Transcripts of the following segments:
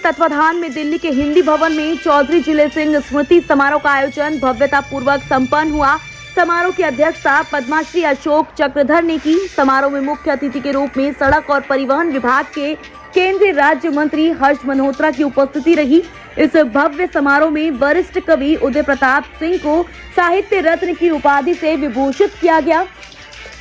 तत्वाधान में दिल्ली के हिंदी भवन में चौधरी जिले सिंह स्मृति समारोह का आयोजन भव्यता पूर्वक संपन्न हुआ। समारोह की अध्यक्षता पद्मश्री अशोक चक्रधर ने की। समारोह में मुख्य अतिथि के रूप में सड़क और परिवहन विभाग के केंद्रीय राज्य मंत्री हर्ष मल्होत्रा की उपस्थिति रही। इस भव्य समारोह में वरिष्ठ कवि उदय प्रताप सिंह को साहित्य रत्न की उपाधि से विभूषित किया गया।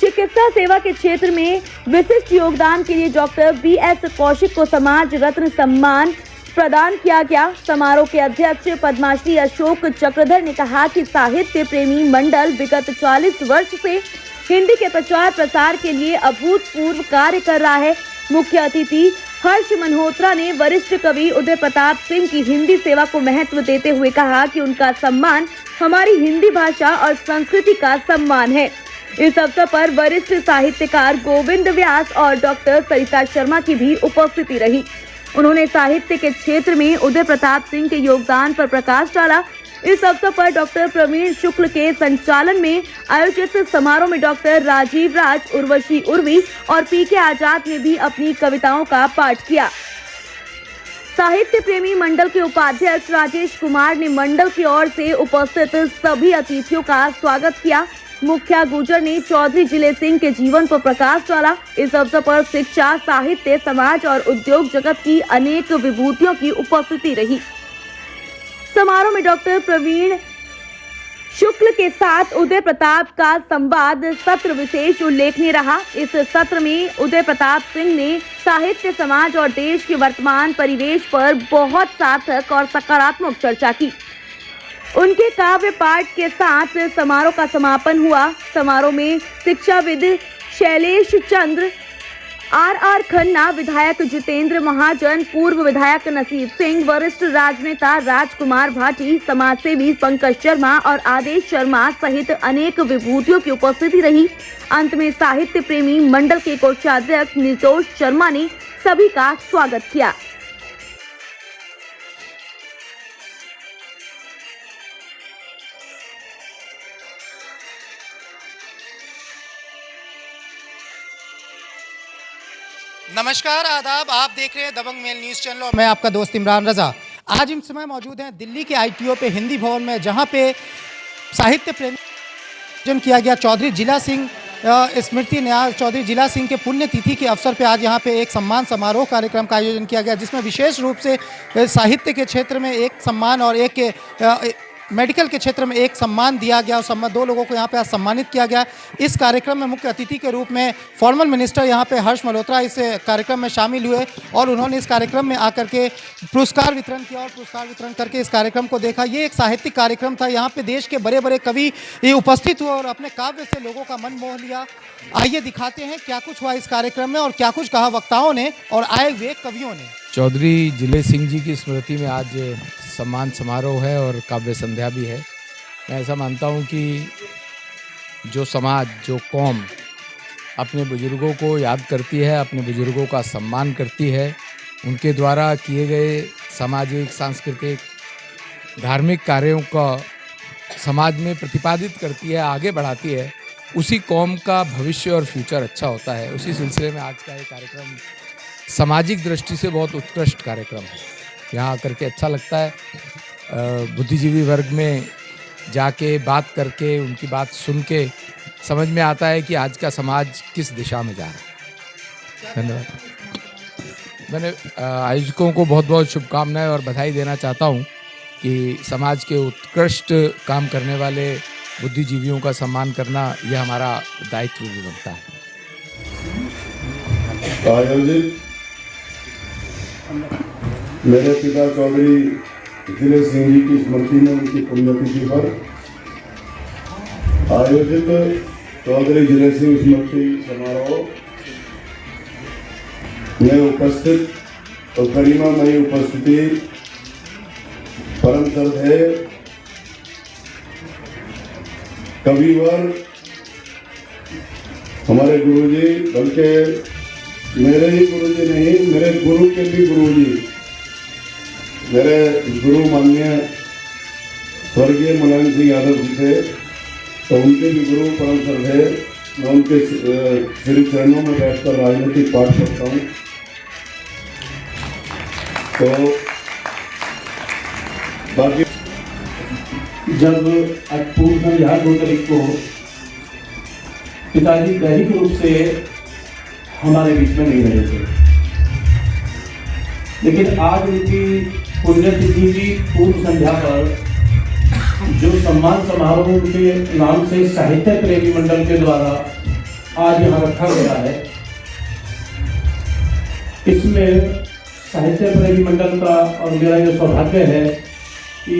चिकित्सा सेवा के क्षेत्र में विशिष्ट योगदान के लिए डॉक्टर BS कौशिक को समाज रत्न सम्मान प्रदान किया गया। समारोह के अध्यक्ष पद्मश्री अशोक चक्रधर ने कहा कि साहित्य प्रेमी मंडल विगत 40 वर्ष से हिंदी के प्रचार प्रसार के लिए अभूतपूर्व कार्य कर रहा है। मुख्य अतिथि हर्ष मल्होत्रा ने वरिष्ठ कवि उदय प्रताप सिंह की हिंदी सेवा को महत्व देते हुए कहा कि उनका सम्मान हमारी हिंदी भाषा और संस्कृति का सम्मान है। इस अवसर पर वरिष्ठ साहित्यकार गोविंद व्यास और डॉक्टर सरिता शर्मा की भी उपस्थिति रही। उन्होंने साहित्य के क्षेत्र में उदय प्रताप सिंह के योगदान पर प्रकाश डाला। इस अवसर पर डॉक्टर प्रवीण शुक्ल के संचालन में आयोजित समारोह में डॉक्टर राजीव राज, उर्वशी उर्वी और PK आजाद ने भी अपनी कविताओं का पाठ किया। साहित्य प्रेमी मंडल के उपाध्यक्ष राजेश कुमार ने मंडल की ओर से उपस्थित सभी अतिथियों का स्वागत किया। मुखिया गुर्जर ने चौधरी जिले सिंह के जीवन पर प्रकाश डाला। इस अवसर पर शिक्षा, साहित्य, समाज और उद्योग जगत की अनेक विभूतियों की उपस्थिति रही। समारोह में डॉक्टर प्रवीण शुक्ल के साथ उदय प्रताप का संवाद सत्र विशेष उल्लेखनीय रहा। इस सत्र में उदय प्रताप सिंह ने साहित्य, समाज और देश के वर्तमान परिवेश पर बहुत सार्थक और सकारात्मक चर्चा की। उनके काव्य पाठ के साथ समारोह का समापन हुआ। समारोह में शिक्षाविद शैलेश चंद्र, RR खन्ना, विधायक जितेंद्र महाजन, पूर्व विधायक नसीब सिंह, वरिष्ठ राजनेता राजकुमार भाटी, समाजसेवी पंकज शर्मा और आदेश शर्मा सहित अनेक विभूतियों की उपस्थिति रही। अंत में साहित्य प्रेमी मंडल के कोषाध्यक्ष नितोष शर्मा ने सभी का स्वागत किया। नमस्कार, आदाब। आप देख रहे हैं दबंग मेल न्यूज़ चैनल और मैं आपका दोस्त इमरान रज़ा। आज हम समय मौजूद हैं दिल्ली के ITO पे हिंदी भवन में, जहां पे साहित्य प्रेमी आयोजन किया गया। चौधरी जिला सिंह स्मृति न्यास चौधरी जिला सिंह के पुण्यतिथि के अवसर पे आज यहां पे एक सम्मान समारोह कार्यक्रम का आयोजन किया गया, जिसमें विशेष रूप से साहित्य के क्षेत्र में एक सम्मान और एक मेडिकल के क्षेत्र में एक सम्मान दिया गया और 2 लोगों को यहाँ पे आज सम्मानित किया गया। इस कार्यक्रम में मुख्य अतिथि के रूप में फॉर्मल मिनिस्टर यहाँ पे हर्ष मल्होत्रा इस कार्यक्रम में शामिल हुए और उन्होंने इस कार्यक्रम में आकर के पुरस्कार वितरण किया और पुरस्कार वितरण करके इस कार्यक्रम को देखा। ये एक साहित्यिक कार्यक्रम था। यहाँ पे देश के बड़े बड़े कवि उपस्थित हुए और अपने काव्य से लोगों का मन मोह लिया। आइए दिखाते हैं क्या कुछ हुआ इस कार्यक्रम में और क्या कुछ कहा वक्ताओं ने और आए हुए कवियों ने। चौधरी जिले सिंह जी की स्मृति में आज सम्मान समारोह है और काव्य संध्या भी है। मैं ऐसा मानता हूँ कि जो समाज, जो कौम अपने बुजुर्गों को याद करती है, अपने बुजुर्गों का सम्मान करती है, उनके द्वारा किए गए सामाजिक, सांस्कृतिक, धार्मिक कार्यों का समाज में प्रतिपादित करती है, आगे बढ़ाती है, उसी कौम का भविष्य और फ्यूचर अच्छा होता है। उसी सिलसिले में आज का ये कार्यक्रम सामाजिक दृष्टि से बहुत उत्कृष्ट कार्यक्रम है। यहाँ आकर के अच्छा लगता है। बुद्धिजीवी वर्ग में जाके बात करके, उनकी बात सुन के समझ में आता है कि आज का समाज किस दिशा में जा रहा है। धन्यवाद। मैंने आयोजकों को बहुत बहुत शुभकामनाएं और बधाई देना चाहता हूँ कि समाज के उत्कृष्ट काम करने वाले बुद्धिजीवियों का सम्मान करना यह हमारा दायित्व भी बनता है। आयोजित मेरे पिता चौधरी जिले सिंह जी की स्मृति में उनकी पुण्यतिथि पर आयोजित चौधरी जिले सिंह स्मृति समारोह में उपस्थित और गरिमामयी उपस्थिति परम श्रद्धेय कविवर हमारे गुरुजी, बल्कि मेरे ही गुरुजी नहीं, मेरे गुरु के भी गुरुजी, मेरे गुरु माननीय स्वर्गीय मुलायम सिंह यादव जी थे, तो उनके भी गुरु परम श्रद्धेय, मैं उनके श्री चरणों में बैठकर राजनीतिक पाठ करता हूँ। तो बाकी जब पूर्व संध्या 2 तारीख को पिताजी दैहिक रूप से हमारे बीच में नहीं रहे थे, लेकिन आज उनकी पुण्यतिथि की पूर्व संध्या पर जो सम्मान समारोह उनके नाम से साहित्य प्रेमी मंडल के द्वारा आज यहाँ रखा गया है, इसमें साहित्य प्रेमी मंडल का और मेरा ये सौभाग्य है कि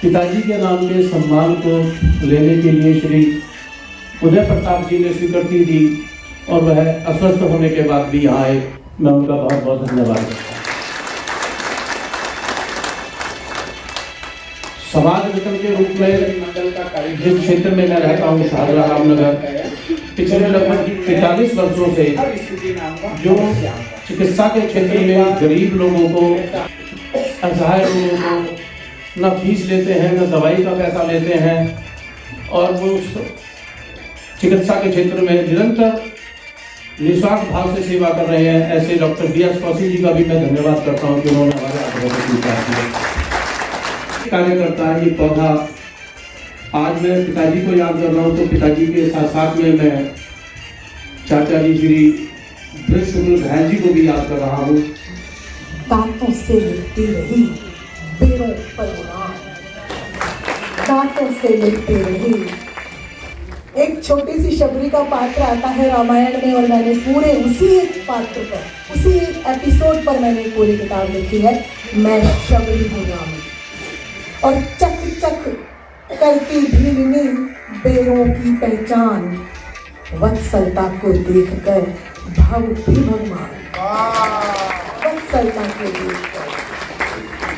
पिताजी के नाम के सम्मान को लेने के लिए श्री उदय प्रताप जी ने स्वीकृति दी और वह अस्वस्थ होने के बाद भी यहाँ आए। मैं उनका बहुत बहुत धन्यवाद करता हूँ। समाज मित्र के रूप में जिस क्षेत्र में मैं रहता हूँ शाहजहाँ रामनगर, पिछले लगभग 45 वर्षों से जो चिकित्सा के क्षेत्र में गरीब लोगों को, असहाय लोगों को न फीस लेते हैं न दवाई का पैसा लेते हैं और वो उस चिकित्सा के क्षेत्र में निरंतर निस्वार्थ भाव से सेवा कर रहे हैं, ऐसे डॉक्टर B.S. कौशिक जी का भी मैं धन्यवाद करता हूँ कि उन्होंने हमारे आग्रह को स्वीकार किया। कार्य करता है ये पौधा। आज मैं पिताजी को याद कर रहा हूँ तो पिताजी के साथ साथ में मैं चाचा जी श्री ब्रज शुक्ल घायल जी को भी याद कर रहा हूँ। दांतों से लिखती रही बेरों पर गुनाह, दांतों से लिखती रही। एक छोटी सी शबरी का पात्र आता है रामायण में और मैंने पूरे उसी एक पात्र पर, उसी एक एपिसोड पर मैंने पूरी किताब लिखी है। मैं शबरी हूँ राम और चक चक करती भीलनी बेरों की पहचान, वत्सलता को देखकर भावुक भी भगवान, वत्सलता को देखकर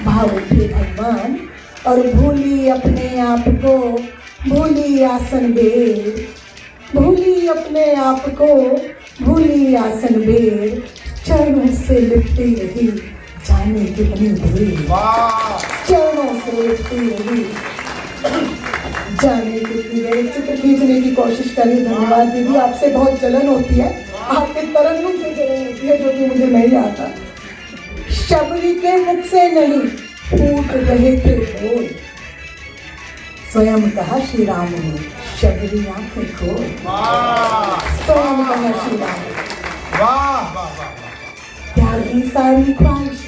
भावुक भी भगवान। और भूली अपने आप को, भूली आसन बेर, भूली अपने आप को, भूली आसन बेर, चरणों से लिपटी रही जाने कितनी देर, चरणों से लिपटी रही जाने कितनी देर। चित्र खींचने की कोशिश करी। धन्यवाद दीदी, आपसे बहुत जलन होती है, आपके तरन्नुम से जलन होती है जो कि मुझे नहीं आता। शबरी के मुख से नहीं फूट रहे थे बोल, स्वयं कहा श्री राम ने शबरी आंखें खोल, स्वयं कहा श्री राम ने। त्यागी सारी ख्वाहिश,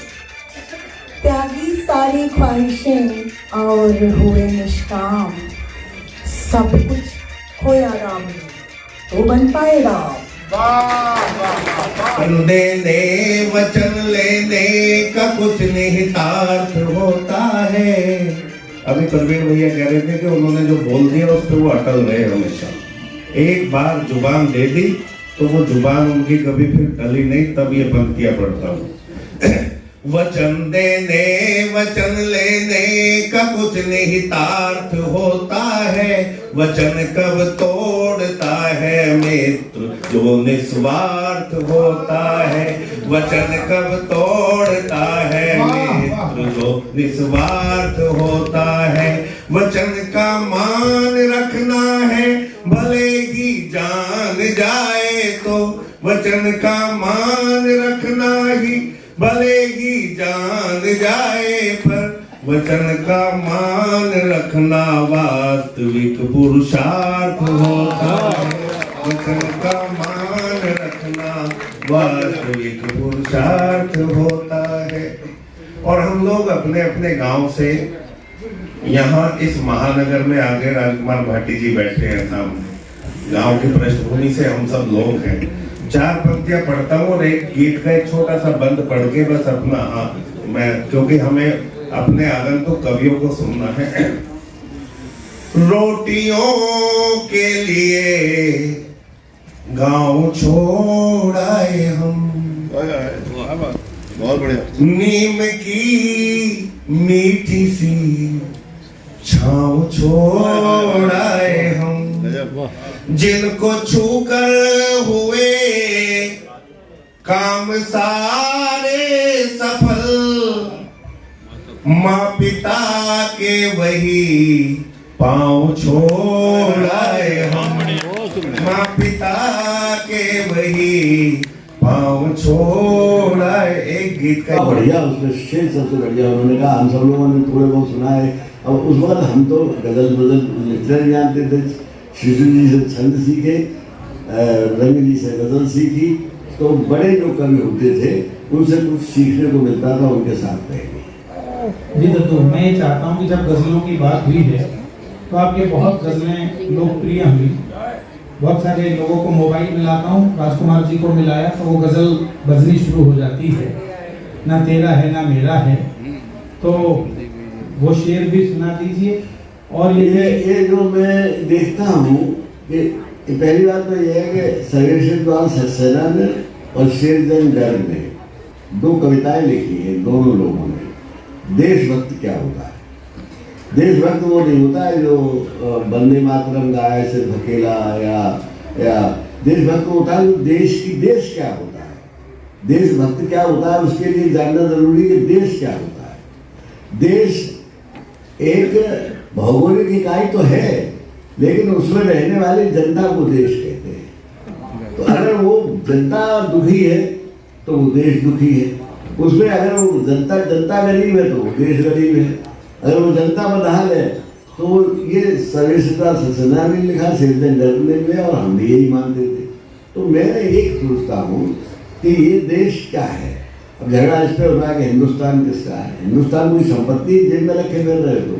त्यागी सारी ख्वाहिशें और हुए निष्काम, सब कुछ खोया राम ने तो बन पाए राम। देने वचन लेने का कुछ निहितार्थ होता है। अभी प्रवीण भैया कह रहे थे कि उन्होंने जो बोल दिया उस पर वो अटल रहे हमेशा। एक बार जुबान दे दी तो वो जुबान उनकी कभी फिर टली नहीं, तब ये बंद किया पड़ता हूँ। वचन देने वचन लेने का कुछ निहितार्थ होता है, वचन कब तोड़ता है मित्र जो निस्वार्थ होता है, वचन कब तोड़ता है मित्र जो निस्वार्थ होता है। वचन का मान रखना है भले ही जान जाए तो, वचन का मान रखना ही भले ही जान जाए, पर वचन का मान रखना वास्तविक पुरुषार्थ होता है, वचन का मान रखना वास्तविक पुरुषार्थ होता है। और हम लोग अपने अपने गांव से यहाँ इस महानगर में आगे राजकुमार भाटी जी बैठे हैं सामने, गांव की पृष्ठभूमि से हम सब लोग हैं। 4 पंक्तियां पढ़ता हूँ और एक गीत का एक छोटा सा बंद पढ़ के बस अपना मैं, क्योंकि हमें अपने आगंतुक कवियों को सुनना है। रोटियों के लिए गांव छोड़ आए हम, बहुत बढ़िया। नीम की मीठी सी छाँव छोड़ आए हम, जिनको छूकर हुए काम सारे सफल, माँ पिता के वही पाँव छोड़ आए हम, माँ पिता के वही पाँव छोड़ आए। एक गीत का बढ़िया, उसमें शेर सबसे बढ़िया। उन्होंने कहा हम सब लोगों ने थोड़े बहुत सुना है। अब उस वक्त हम तो गजल लिखना नहीं जानते थे। शिशु जी से छंद सीखे, रंग जी से गजल सीखी, तो बड़े जो कवि होते थे उनसे कुछ सीखने को मिलता था, उनके साथ रह गए। जी दद्दू, मैं ये चाहता हूँ कि जब गज़लों की बात हुई है तो आपके बहुत गज़लें लोकप्रिय हुई। बहुत सारे लोगों को मोबाइल मिलाता हूँ, राजकुमार जी को मिलाया तो वो गज़ल बजनी शुरू हो जाती है, ना तेरा है ना मेरा है। तो वो शेर भी सुना दीजिए। और ये जो मैं देखता हूँ कि पहली बात तो ये है कि सर्वेश्वर सक्सेना ने और शेरजंग गर्ग ने दो कविताएं लिखी हैं, दोनों लोगों ने। देशभक्त क्या होता है? देशभक्त वो नहीं होता है जो वंदे मातरम गाए सिर्फ अकेला, या देशभक्त होता है जो देश क्या होता है, देशभक्त क्या होता है, उसके लिए जानना जरूरी है कि देश क्या होता है। देश एक भौगोलिक इकाई तो है, लेकिन उसमें रहने वाली जनता को देश कहते हैं। तो अगर वो जनता दुखी है तो वो देश दुखी है, उसमें अगर वो जनता गरीब है तो वो देश गरीब है, अगर वो जनता बदहाल है तो ये सर्वेश्वर सक्सेना ने लिखा, शेरजंग गर्ग ने लिखा, और हम भी यही मानते थे। तो मैं एक सोचता हूँ कि ये देश क्या है। अब झगड़ा इस पर होता है कि हिंदुस्तान किसका है, हिंदुस्तान कोई संपत्ति जेब में रखे फिर रहे तो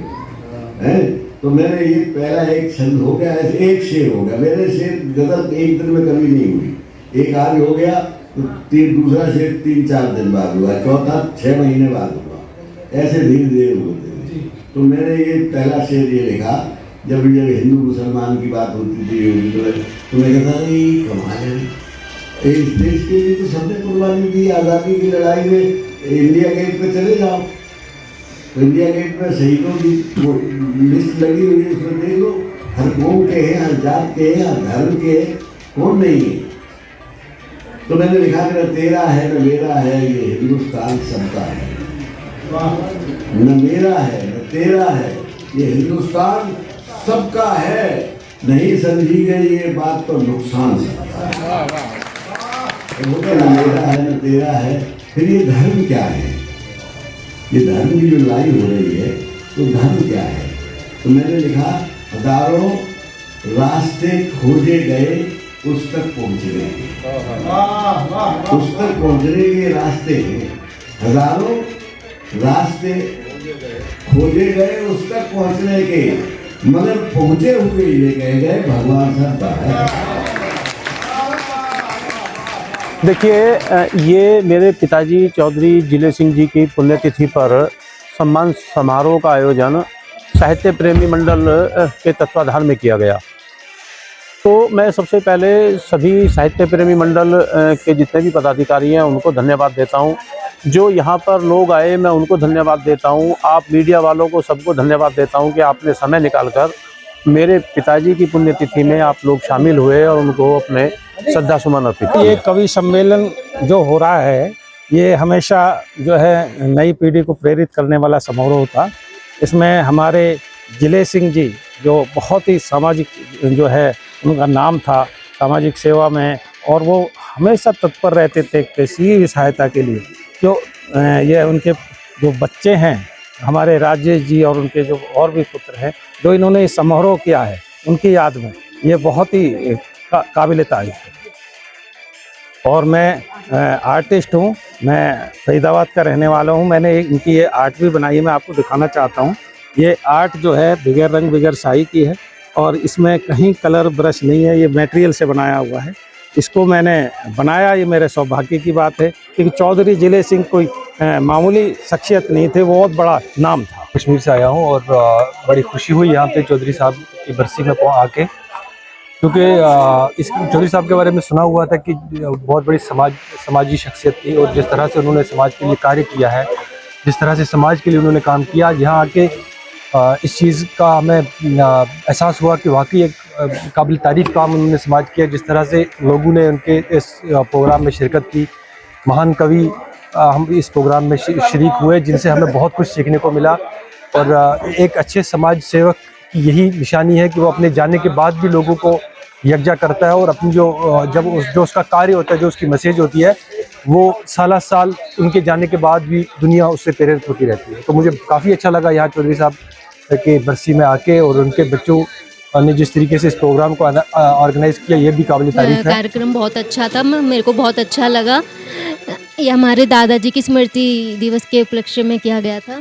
है। तो मैंने ये पहला एक छंद हो गया, एक शेर हो गया। मेरे शेर गजल एक दिन में कभी नहीं हुई। एक आज हो गया तो दूसरा शेर 3-4 दिन बाद हुआ, चौथा 6 महीने बाद हुआ, ऐसे धीरे धीरे होते थे। तो मैंने ये पहला शेर ये लिखा जब हिंदू मुसलमान की बात होती थी, तो मैं कहता कमाल है, इस देश के लिए तो सबने कुर्बानी दी। आज़ादी की लड़ाई में इंडिया गेट पे चले जाओ, तो इंडिया गेट में शहीदों की वो लिस्ट लगी हुई है, उसमें देख लो, हर कौम के हैं, हर जात के हैं, हर धर्म के हैं, कौन नहीं है। तो मैंने लिखा कि न तेरा है न मेरा है, ये हिंदुस्तान सबका है। न मेरा है न तेरा है, ये हिंदुस्तान सबका है। नहीं समझी गई ये बात तो नुकसान सबका है। न मेरा है न तेरा है। फिर ये धर्म क्या है, ये धर्म की जो लड़ाई हो रही है तो धर्म क्या है। तो मैंने लिखा हजारों रास्ते खोजे गए उस तक पहुंचने के, उस तक पहुंचने के रास्ते हैं। हजारों रास्ते खोजे गए उस तक पहुंचने के, मगर पहुंचे हुए ये कह गए भगवान सबका है। देखिए, ये मेरे पिताजी चौधरी जिले सिंह जी की पुण्यतिथि पर सम्मान समारोह का आयोजन साहित्य प्रेमी मंडल के तत्वाधान में किया गया। तो मैं सबसे पहले सभी साहित्य प्रेमी मंडल के जितने भी पदाधिकारी हैं उनको धन्यवाद देता हूं। जो यहाँ पर लोग आए मैं उनको धन्यवाद देता हूं। आप मीडिया वालों को सबको धन्यवाद देता हूं कि आपने समय निकालकर मेरे पिताजी की पुण्यतिथि में आप लोग शामिल हुए और उनको अपने श्रद्धा सुमन अर्पित किए। ये कवि सम्मेलन जो हो रहा है ये हमेशा जो है नई पीढ़ी को प्रेरित करने वाला समारोह था। इसमें हमारे जिले सिंह जी जो बहुत ही सामाजिक जो है उनका नाम था सामाजिक सेवा में, और वो हमेशा तत्पर रहते थे किसी भी सहायता के लिए। जो ये उनके जो बच्चे हैं हमारे राजेश जी और उनके जो और भी पुत्र हैं जो इन्होंने समारोह किया है उनकी याद में, ये बहुत ही काबिल तारीफ है। और मैं आर्टिस्ट हूँ, मैं फरीदाबाद का रहने वाला हूँ। मैंने इनकी ये आर्ट भी बनाई है, मैं आपको दिखाना चाहता हूँ। ये आर्ट जो है बगैर रंग बगैर स्याही की है और इसमें कहीं कलर ब्रश नहीं है, ये मटेरियल से बनाया हुआ है। इसको मैंने बनाया, ये मेरे सौभाग्य की बात है क्योंकि चौधरी जिले सिंह कोई मामूली शख्सियत नहीं थे, वो बहुत बड़ा नाम था। कश्मीर से आया हूँ और बड़ी खुशी हुई यहाँ पे चौधरी साहब की बरसी में आके, क्योंकि इस चौधरी साहब के बारे में सुना हुआ था कि बहुत बड़ी समाजी शख्सियत थी और जिस तरह से उन्होंने समाज के लिए कार्य किया है, जिस तरह से समाज के लिए उन्होंने काम किया, यहाँ आके इस चीज़ का हमें एहसास हुआ कि वाकई एक काबिल तारीफ काम उन्होंने समाज किया। जिस तरह से लोगों ने उनके इस प्रोग्राम में शिरकत की, महान कवि हम इस प्रोग्राम में शरीक हुए जिनसे हमें बहुत कुछ सीखने को मिला। और एक अच्छे समाज सेवक की यही निशानी है कि वो अपने जाने के बाद भी लोगों को यकजा करता है और अपनी जो उसका कार्य होता है, जो उसकी मैसेज होती है, वो साल साल उनके जाने के बाद भी दुनिया उससे प्रेरित होती रहती है। तो मुझे काफ़ी अच्छा लगा यहाँ चौधरी साहब के बरसी में आके, और उनके बच्चों ने जिस तरीके से इस प्रोग्राम को ऑर्गेनाइज किया, ये भी काबिल तारीफ है। कार्यक्रम बहुत अच्छा था, मेरे को बहुत अच्छा लगा। ये हमारे दादाजी की स्मृति दिवस के उपलक्ष्य में किया गया था।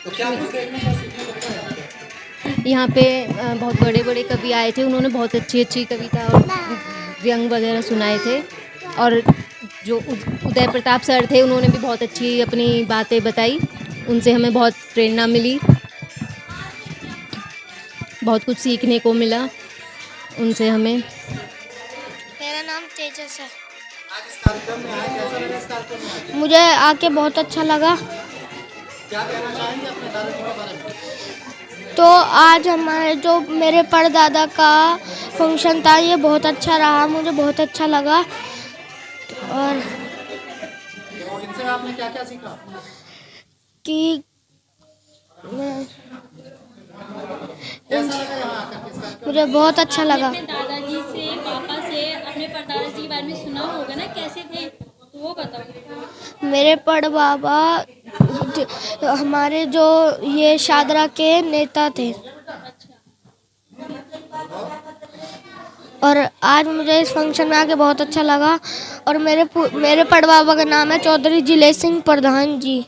तो क्या कुछ देखने को सीखने को मिला? यहाँ पे बहुत बड़े बड़े कवि आए थे, उन्होंने बहुत अच्छी अच्छी कविता और व्यंग वगैरह सुनाए थे। और जो उदय प्रताप सर थे, उन्होंने भी बहुत अच्छी अपनी बातें बताई, उनसे हमें बहुत प्रेरणा मिली, बहुत कुछ सीखने को मिला उनसे हमें। मेरा नाम तेजस है। आज इस कार्यक्रम में आए, कैसा लगा इस कार्यक्रम में आके? मुझे आके बहुत अच्छा लगा। क्या कहना चाहेंगे अपने दादाजी के बारे में? तो आज हमारे जो मेरे परदादा का फंक्शन था, ये बहुत अच्छा रहा, मुझे बहुत अच्छा लगा। और तो इनसे आपने क्या क्या सीखा? कि कैसा लगा यहाँ आकर इस कार्यक्रम? मुझे बहुत अच्छा लगा। अपने दादाजी से, पापा से, अपने परदादा जी के बारे में सुना होगा ना, कैसे थे तो वो बताओ। मेरे बड़ बाबा हमारे जो ये शादरा के नेता थे। और आज मुझे इस फंक्शन में आके बहुत अच्छा लगा। और मेरे बड़ बाबा का नाम है चौधरी जिले सिंह प्रधान जी।